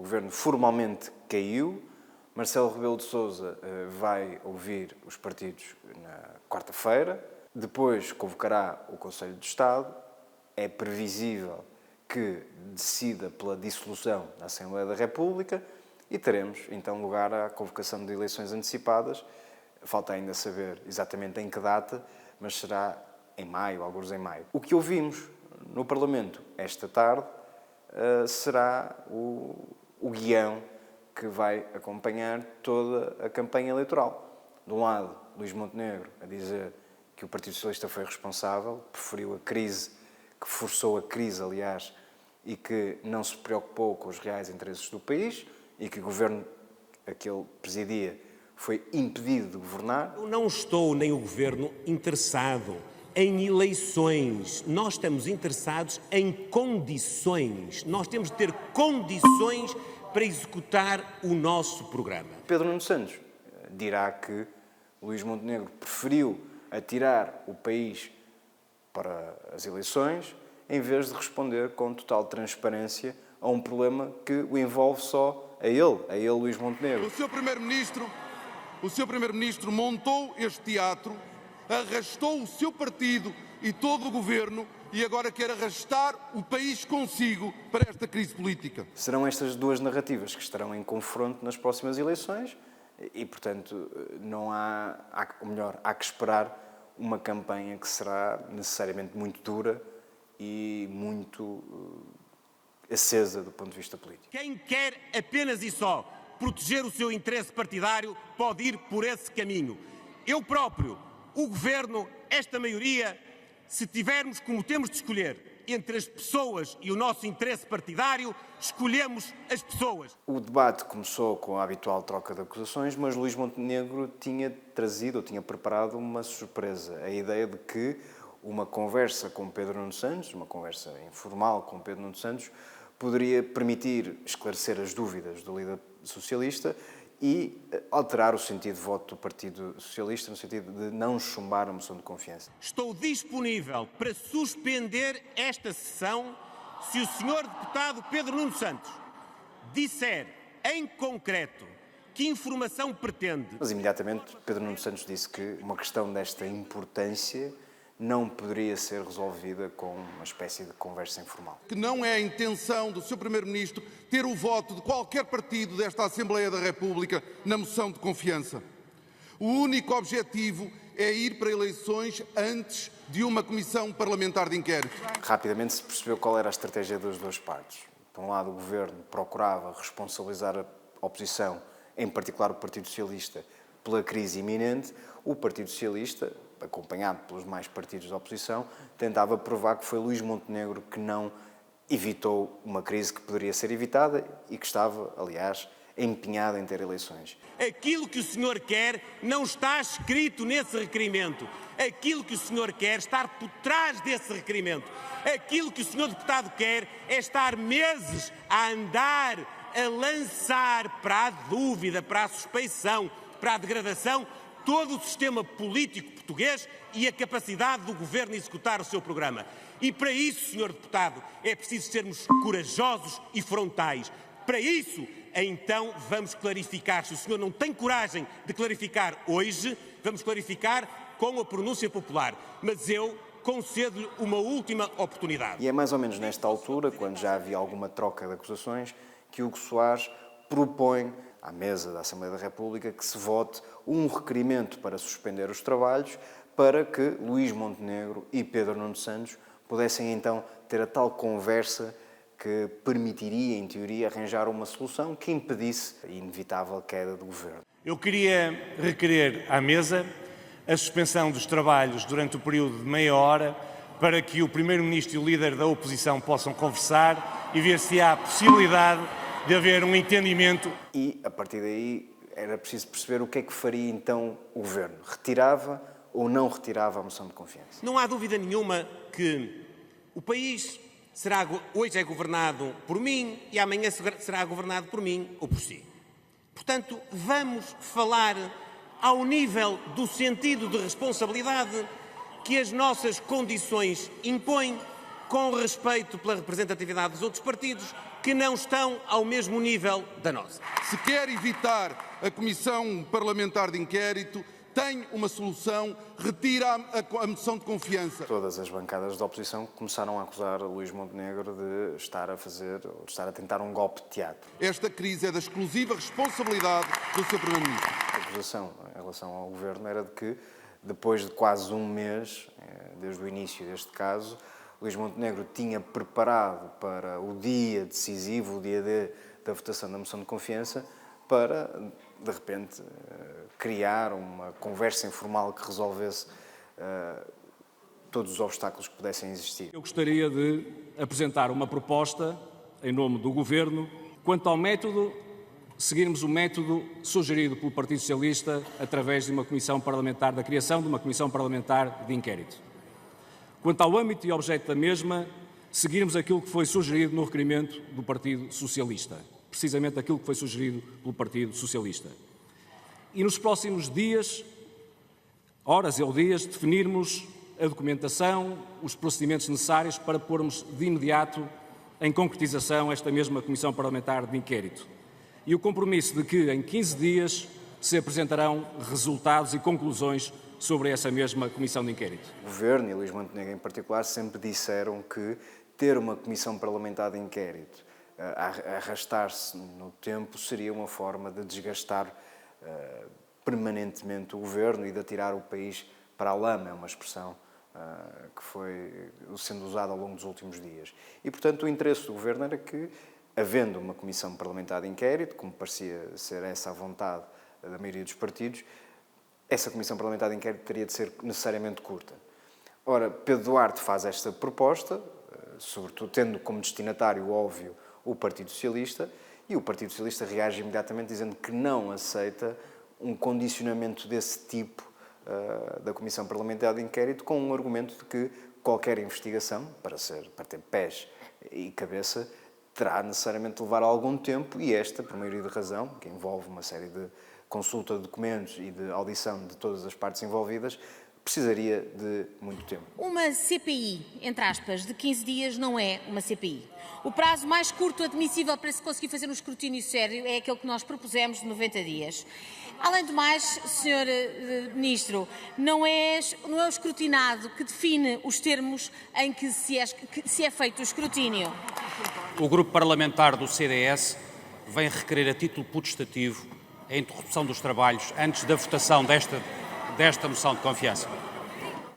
governo formalmente caiu. Marcelo Rebelo de Sousa vai ouvir os partidos na quarta-feira, depois convocará o Conselho de Estado. É previsível que decida pela dissolução da Assembleia da República e teremos então lugar à convocação de eleições antecipadas. Falta ainda saber exatamente em que data, mas será em maio, alguns em maio. O que ouvimos no Parlamento esta tarde será o guião que vai acompanhar toda a campanha eleitoral. De um lado, Luís Montenegro a dizer que o Partido Socialista foi responsável, preferiu a crise, que forçou a crise, aliás, e que não se preocupou com os reais interesses do país e que o governo a que ele presidia foi impedido de governar. Eu não estou, nem o governo, interessado em eleições. Nós estamos interessados em condições. Nós temos de ter condições para executar o nosso programa. Pedro Nuno Santos dirá que Luís Montenegro preferiu atirar o país para as eleições em vez de responder com total transparência a um problema que o envolve só a ele, Luís Montenegro. O Sr. Primeiro-Ministro montou este teatro, arrastou o seu partido e todo o governo e agora quer arrastar o país consigo para esta crise política. Serão estas duas narrativas que estarão em confronto nas próximas eleições e, portanto, não há que esperar uma campanha que será necessariamente muito dura e muito acesa do ponto de vista político. Quem quer apenas e só proteger o seu interesse partidário pode ir por esse caminho. Eu próprio, o Governo, esta maioria, se tivermos como temos de escolher entre as pessoas e o nosso interesse partidário, escolhemos as pessoas. O debate começou com a habitual troca de acusações, mas Luís Montenegro tinha preparado uma surpresa. A ideia de que uma conversa com Pedro Nuno Santos, uma conversa informal com Pedro Nuno Santos, poderia permitir esclarecer as dúvidas do líder socialista e alterar o sentido de voto do Partido Socialista, no sentido de não chumbar a moção de confiança. Estou disponível para suspender esta sessão se o Sr. Deputado Pedro Nuno Santos disser, em concreto, que informação pretende. Mas imediatamente Pedro Nuno Santos disse que uma questão desta importância não poderia ser resolvida com uma espécie de conversa informal. Que não é a intenção do Sr. Primeiro-Ministro ter o voto de qualquer partido desta Assembleia da República na moção de confiança. O único objetivo é ir para eleições antes de uma comissão parlamentar de inquérito. Rapidamente se percebeu qual era a estratégia das duas partes. Por um lado, o Governo procurava responsabilizar a oposição, em particular o Partido Socialista, pela crise iminente. O Partido Socialista, acompanhado pelos mais partidos da oposição, tentava provar que foi Luís Montenegro que não evitou uma crise que poderia ser evitada e que estava, aliás, empenhado em ter eleições. Aquilo que o senhor quer não está escrito nesse requerimento. Aquilo que o senhor quer está por trás desse requerimento. Aquilo que o senhor deputado quer é estar meses a andar, a lançar para a dúvida, para a suspeição, para a degradação, todo o sistema político português e a capacidade do Governo executar o seu programa. E para isso, Sr. Deputado, é preciso sermos corajosos e frontais. Para isso, então, vamos clarificar. Se o senhor não tem coragem de clarificar hoje, vamos clarificar com a pronúncia popular. Mas eu concedo-lhe uma última oportunidade. E é mais ou menos nesta altura, quando já havia alguma troca de acusações, que Hugo Soares propõe à mesa da Assembleia da República que se vote um requerimento para suspender os trabalhos para que Luís Montenegro e Pedro Nuno Santos pudessem então ter a tal conversa que permitiria, em teoria, arranjar uma solução que impedisse a inevitável queda do governo. Eu queria requerer à mesa a suspensão dos trabalhos durante o período de meia hora para que o Primeiro-Ministro e o líder da oposição possam conversar e ver se há possibilidade de haver um entendimento. E, a partir daí, era preciso perceber o que é que faria então o governo. Retirava ou não retirava a moção de confiança? Não há dúvida nenhuma que o país hoje é governado por mim e amanhã será governado por mim ou por si. Portanto, vamos falar ao nível do sentido de responsabilidade que as nossas condições impõem, com respeito pela representatividade dos outros partidos, que não estão ao mesmo nível da nossa. Se quer evitar a Comissão Parlamentar de Inquérito, tem uma solução: retira a moção de confiança. Todas as bancadas da oposição começaram a acusar Luís Montenegro de estar a tentar um golpe de teatro. Esta crise é da exclusiva responsabilidade do Sr. Primeiro-Ministro. A acusação em relação ao Governo era de que, depois de quase um mês, desde o início deste caso, Luís Montenegro tinha preparado para o dia decisivo, o dia D da votação da moção de confiança, para, de repente, criar uma conversa informal que resolvesse todos os obstáculos que pudessem existir. Eu gostaria de apresentar uma proposta, em nome do Governo, quanto ao método, seguirmos o método sugerido pelo Partido Socialista através de uma comissão parlamentar, da criação de uma comissão parlamentar de inquérito. Quanto ao âmbito e objeto da mesma, seguirmos aquilo que foi sugerido no requerimento do Partido Socialista. Precisamente aquilo que foi sugerido pelo Partido Socialista. E nos próximos dias, horas ou dias, definirmos a documentação, os procedimentos necessários para pormos de imediato em concretização esta mesma Comissão Parlamentar de Inquérito. E o compromisso de que em 15 dias se apresentarão resultados e conclusões sobre essa mesma Comissão de Inquérito. O Governo e Luís Montenegro em particular sempre disseram que ter uma Comissão Parlamentar de Inquérito a arrastar-se no tempo seria uma forma de desgastar permanentemente o Governo e de atirar o país para a lama, é uma expressão que foi sendo usada ao longo dos últimos dias. E, portanto, o interesse do Governo era que, havendo uma Comissão Parlamentar de Inquérito, como parecia ser essa a vontade da maioria dos partidos, essa Comissão Parlamentar de Inquérito teria de ser necessariamente curta. Ora, Pedro Duarte faz esta proposta, sobretudo tendo como destinatário óbvio o Partido Socialista, e o Partido Socialista reage imediatamente dizendo que não aceita um condicionamento desse tipo da Comissão Parlamentar de Inquérito, com um argumento de que qualquer investigação, para ter pés e cabeça, terá necessariamente de levar algum tempo, e esta, por maioria de razão, que envolve uma série de consulta de documentos e de audição de todas as partes envolvidas, precisaria de muito tempo. Uma CPI, entre aspas, de 15 dias não é uma CPI. O prazo mais curto admissível para se conseguir fazer um escrutínio sério é aquele que nós propusemos de 90 dias. Além do mais, Sr. Ministro, não é o escrutinado que define os termos em que se é feito o escrutínio. O Grupo Parlamentar do CDS vem requerer a título potestativo a interrupção dos trabalhos antes da votação desta moção de confiança.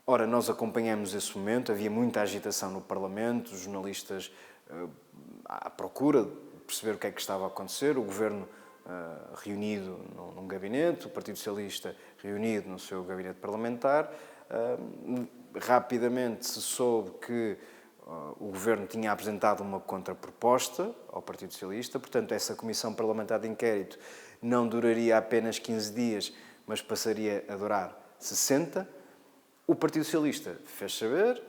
Ora, nós acompanhamos esse momento, havia muita agitação no Parlamento, os jornalistas à procura de perceber o que é que estava a acontecer, o Governo reunido num gabinete, o Partido Socialista reunido no seu gabinete parlamentar. Rapidamente se soube que o Governo tinha apresentado uma contraproposta ao Partido Socialista, portanto essa Comissão Parlamentar de Inquérito não duraria apenas 15 dias, mas passaria a durar 60. O Partido Socialista fez saber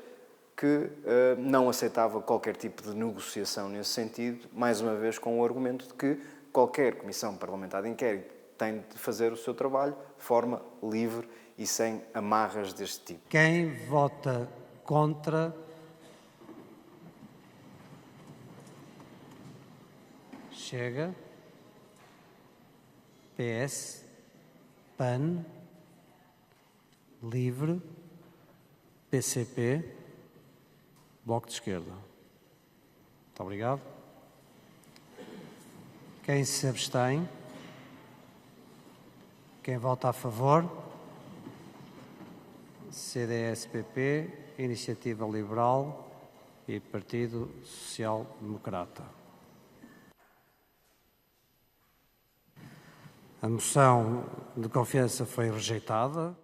que não aceitava qualquer tipo de negociação nesse sentido, mais uma vez com o argumento de que qualquer Comissão Parlamentar de Inquérito tem de fazer o seu trabalho de forma livre e sem amarras deste tipo. Quem vota contra Chega, PS, PAN, Livre, PCP, Bloco de Esquerda. Muito obrigado. Quem se abstém? Quem vota a favor? CDS-PP, Iniciativa Liberal e Partido Social Democrata. A moção de confiança foi rejeitada.